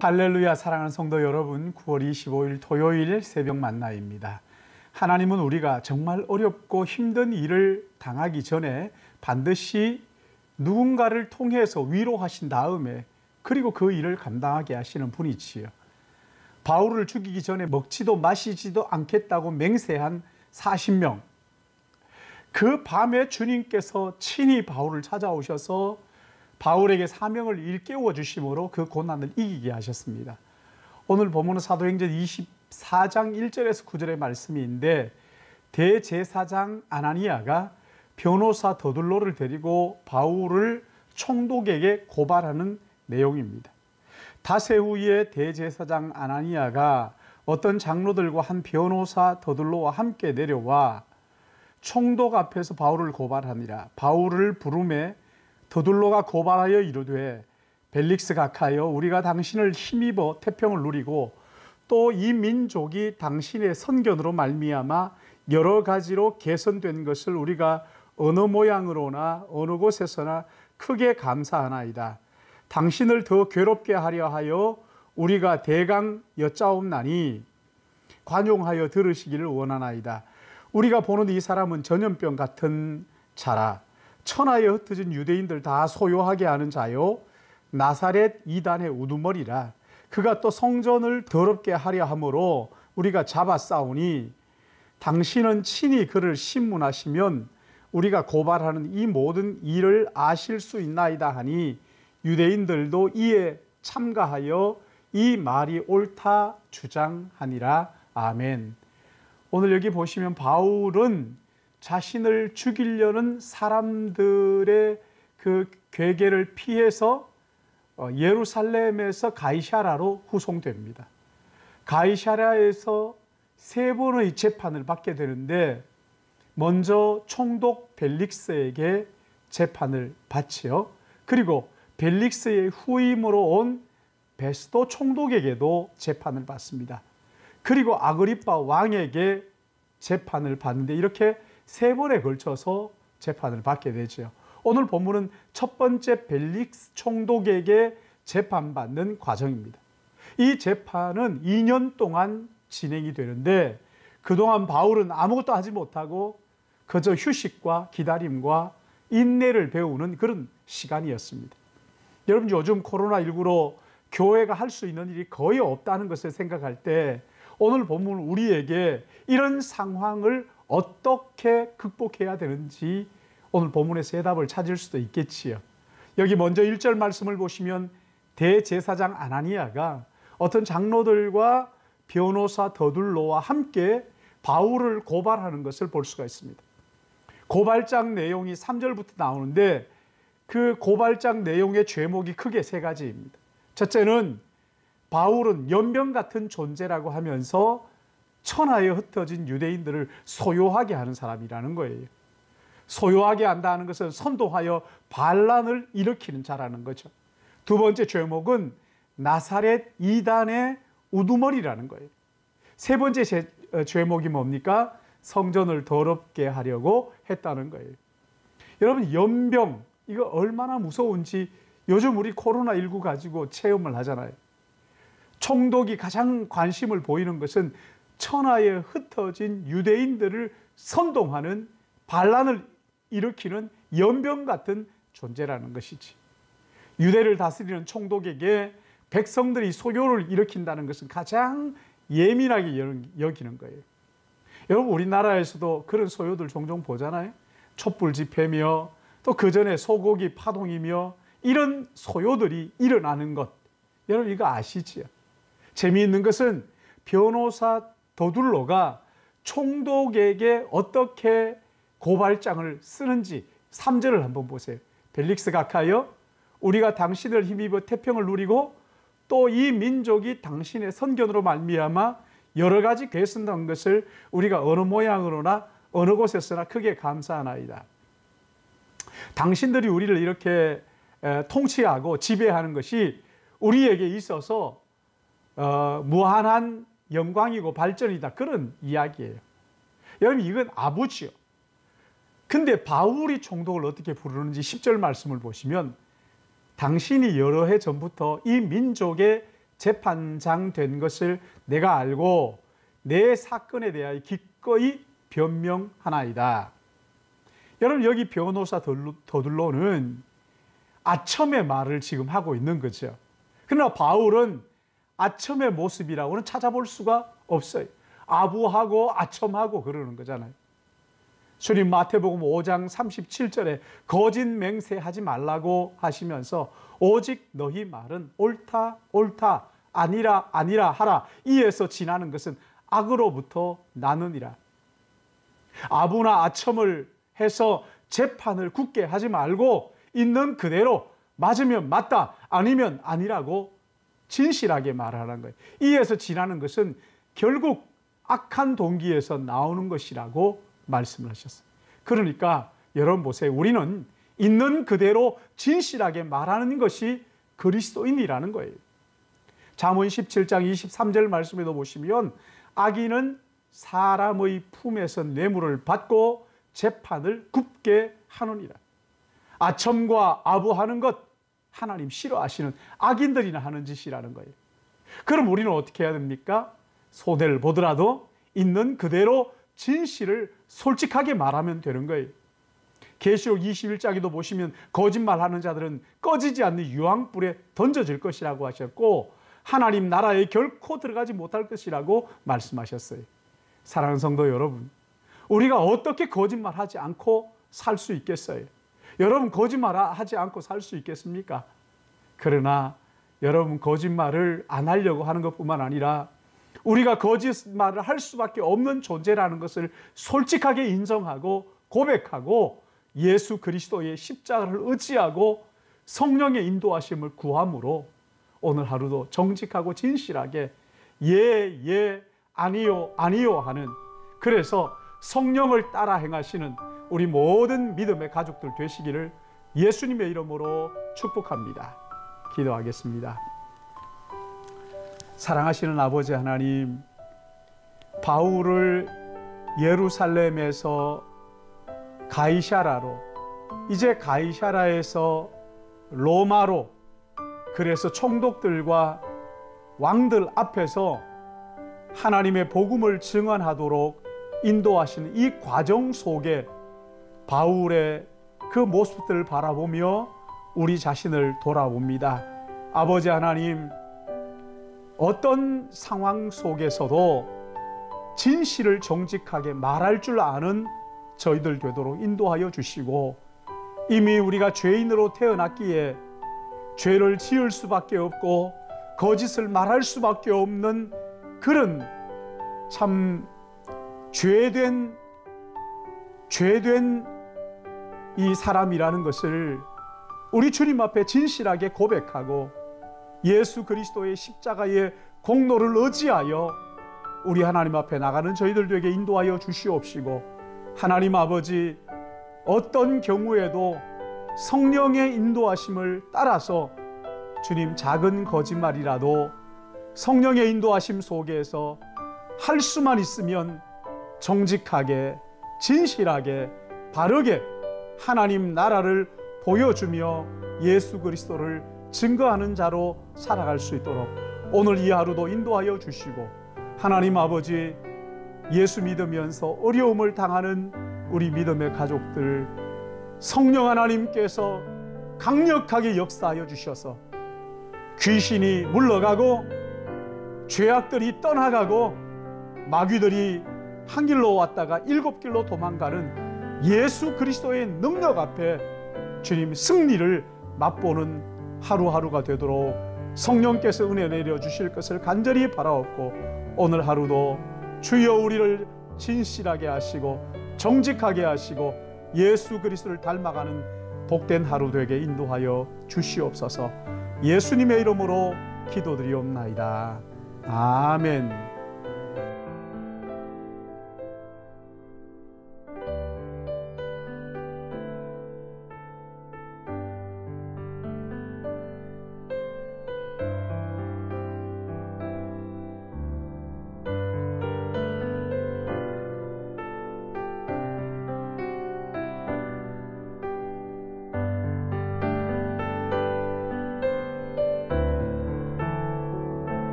할렐루야. 사랑하는 성도 여러분, 9월 25일 토요일 새벽 만나입니다. 하나님은 우리가 정말 어렵고 힘든 일을 당하기 전에 반드시 누군가를 통해서 위로하신 다음에 그리고 그 일을 감당하게 하시는 분이지요. 바울을 죽이기 전에 먹지도 마시지도 않겠다고 맹세한 40명. 그 밤에 주님께서 친히 바울을 찾아오셔서 바울에게 사명을 일깨워 주심으로 그 고난을 이기게 하셨습니다. 오늘 본문은 사도행전 24장 1절에서 9절의 말씀인데, 대제사장 아나니아가 변호사 더둘로를 데리고 바울을 총독에게 고발하는 내용입니다. 닷새 후에 대제사장 아나니아가 어떤 장로들과 한 변호사 더둘로와 함께 내려와 총독 앞에서 바울을 고발하니라. 바울을 부르매 더둘로가 고발하여 이르되, 벨릭스 각하여, 우리가 당신을 힘입어 태평을 누리고 또 이 민족이 당신의 선견으로 말미암아 여러 가지로 개선된 것을 우리가 어느 모양으로나 어느 곳에서나 크게 감사하나이다. 당신을 더 괴롭게 하려 하여 우리가 대강 여짜옵나니 관용하여 들으시기를 원하나이다. 우리가 보는 이 사람은 전염병 같은 자라. 천하에 흩어진 유대인들 다 소요하게 하는 자요, 나사렛 이단의 우두머리라. 그가 또 성전을 더럽게 하려 함으로 우리가 잡아싸우니 당신은 친히 그를 신문하시면 우리가 고발하는 이 모든 일을 아실 수 있나이다 하니, 유대인들도 이에 참가하여 이 말이 옳다 주장하니라. 아멘. 오늘 여기 보시면 바울은 자신을 죽이려는 사람들의 그 괴계를 피해서 예루살렘에서 가이사랴로 후송됩니다. 가이사랴에서 세 번의 재판을 받게 되는데, 먼저 총독 벨릭스에게 재판을 받지요. 그리고 벨릭스의 후임으로 온 베스도 총독에게도 재판을 받습니다. 그리고 아그리빠 왕에게 재판을 받는데, 이렇게 세 번에 걸쳐서 재판을 받게 되죠. 오늘 본문은 첫 번째 벨릭스 총독에게 재판받는 과정입니다. 이 재판은 2년 동안 진행이 되는데, 그동안 바울은 아무것도 하지 못하고 그저 휴식과 기다림과 인내를 배우는 그런 시간이었습니다. 여러분, 요즘 코로나19로 교회가 할 수 있는 일이 거의 없다는 것을 생각할 때, 오늘 본문은 우리에게 이런 상황을 어떻게 극복해야 되는지 오늘 본문에서 해답을 찾을 수도 있겠지요. 여기 먼저 1절 말씀을 보시면 대제사장 아나니아가 어떤 장로들과 변호사 더둘로와 함께 바울을 고발하는 것을 볼 수가 있습니다. 고발장 내용이 3절부터 나오는데, 그 고발장 내용의 죄목이 크게 세 가지입니다. 첫째는 바울은 연병 같은 존재라고 하면서 천하에 흩어진 유대인들을 소요하게 하는 사람이라는 거예요. 소요하게 한다는 것은 선동하여 반란을 일으키는 자라는 거죠. 두 번째 죄목은 나사렛 이단의 우두머리라는 거예요. 세 번째 죄목이 뭡니까? 성전을 더럽게 하려고 했다는 거예요. 여러분, 연병, 이거 얼마나 무서운지 요즘 우리 코로나19 가지고 체험을 하잖아요. 총독이 가장 관심을 보이는 것은 천하에 흩어진 유대인들을 선동하는, 반란을 일으키는 연병 같은 존재라는 것이지. 유대를 다스리는 총독에게 백성들이 소요를 일으킨다는 것은 가장 예민하게 여기는 거예요. 여러분, 우리나라에서도 그런 소요들 종종 보잖아요. 촛불 집회며 또 그 전에 소고기 파동이며 이런 소요들이 일어나는 것, 여러분 이거 아시지요? 재미있는 것은 변호사 더둘로가 총독에게 어떻게 고발장을 쓰는지 3절을 한번 보세요. 벨릭스 각하여, 우리가 당신을 힘입어 태평을 누리고 또 이 민족이 당신의 선견으로 말미암아 여러 가지 개선된 것을 우리가 어느 모양으로나 어느 곳에서나 크게 감사하나이다. 당신들이 우리를 이렇게 통치하고 지배하는 것이 우리에게 있어서 무한한 영광이고 발전이다, 그런 이야기예요. 여러분, 이건 아부지요. 근데 바울이 총독을 어떻게 부르는지 10절 말씀을 보시면, 당신이 여러 해 전부터 이 민족의 재판장 된 것을 내가 알고 내 사건에 대하여 기꺼이 변명하나이다. 여러분, 여기 변호사 더둘로는 아첨의 말을 지금 하고 있는 거죠. 그러나 바울은 아첨의 모습이라고는 찾아볼 수가 없어요. 아부하고 아첨하고 그러는 거잖아요. 주님 마태복음 5장 37절에 거짓 맹세하지 말라고 하시면서 오직 너희 말은 옳다 옳다 아니라 아니라 하라. 이에서 지나는 것은 악으로부터 나느니라. 아부나 아첨을 해서 재판을 굳게 하지 말고 있는 그대로 맞으면 맞다 아니면 아니라고 진실하게 말하는 거예요. 이에서 지나는 것은 결국 악한 동기에서 나오는 것이라고 말씀을 하셨어요. 그러니까 여러분 보세요. 우리는 있는 그대로 진실하게 말하는 것이 그리스도인이라는 거예요. 잠언 17장 23절 말씀에도 보시면 악인은 사람의 품에서 뇌물을 받고 재판을 굽게 하느니라. 아첨과 아부하는 것 하나님 싫어하시는 악인들이나 하는 짓이라는 거예요. 그럼 우리는 어떻게 해야 됩니까? 손해를 보더라도 있는 그대로 진실을 솔직하게 말하면 되는 거예요. 계시록 21장에도 보시면 거짓말하는 자들은 꺼지지 않는 유황불에 던져질 것이라고 하셨고 하나님 나라에 결코 들어가지 못할 것이라고 말씀하셨어요. 사랑하는 성도 여러분, 우리가 어떻게 거짓말하지 않고 살 수 있겠어요? 여러분, 거짓말하지 않고 살 수 있겠습니까? 그러나 여러분, 거짓말을 안 하려고 하는 것뿐만 아니라 우리가 거짓말을 할 수밖에 없는 존재라는 것을 솔직하게 인정하고 고백하고 예수 그리스도의 십자가를 의지하고 성령의 인도하심을 구함으로 오늘 하루도 정직하고 진실하게 예, 아니요, 아니요 하는, 그래서 성령을 따라 행하시는 우리 모든 믿음의 가족들 되시기를 예수님의 이름으로 축복합니다. 기도하겠습니다. 사랑하시는 아버지 하나님, 바울을 예루살렘에서 가이사라로, 이제 가이사라에서 로마로, 그래서 총독들과 왕들 앞에서 하나님의 복음을 증언하도록 인도하시는 이 과정 속에 바울의 그 모습들을 바라보며 우리 자신을 돌아봅니다. 아버지 하나님, 어떤 상황 속에서도 진실을 정직하게 말할 줄 아는 저희들 되도록 인도하여 주시고, 이미 우리가 죄인으로 태어났기에 죄를 지을 수밖에 없고 거짓을 말할 수밖에 없는 그런 참 죄된 이 사람이라는 것을 우리 주님 앞에 진실하게 고백하고 예수 그리스도의 십자가의 공로를 의지하여 우리 하나님 앞에 나가는 저희들 되게 인도하여 주시옵시고, 하나님 아버지, 어떤 경우에도 성령의 인도하심을 따라서 주님 작은 거짓말이라도 성령의 인도하심 속에서 할 수만 있으면 정직하게 진실하게 바르게 하나님 나라를 보여주며 예수 그리스도를 증거하는 자로 살아갈 수 있도록 오늘 이 하루도 인도하여 주시고, 하나님 아버지, 예수 믿으면서 어려움을 당하는 우리 믿음의 가족들, 성령 하나님께서 강력하게 역사하여 주셔서 귀신이 물러가고 죄악들이 떠나가고 마귀들이 한 길로 왔다가 7길로 도망가는 예수 그리스도의 능력 앞에 주님 승리를 맛보는 하루하루가 되도록 성령께서 은혜 내려주실 것을 간절히 바라옵고, 오늘 하루도 주여 우리를 진실하게 하시고 정직하게 하시고 예수 그리스도를 닮아가는 복된 하루 되게 인도하여 주시옵소서. 예수님의 이름으로 기도드리옵나이다. 아멘.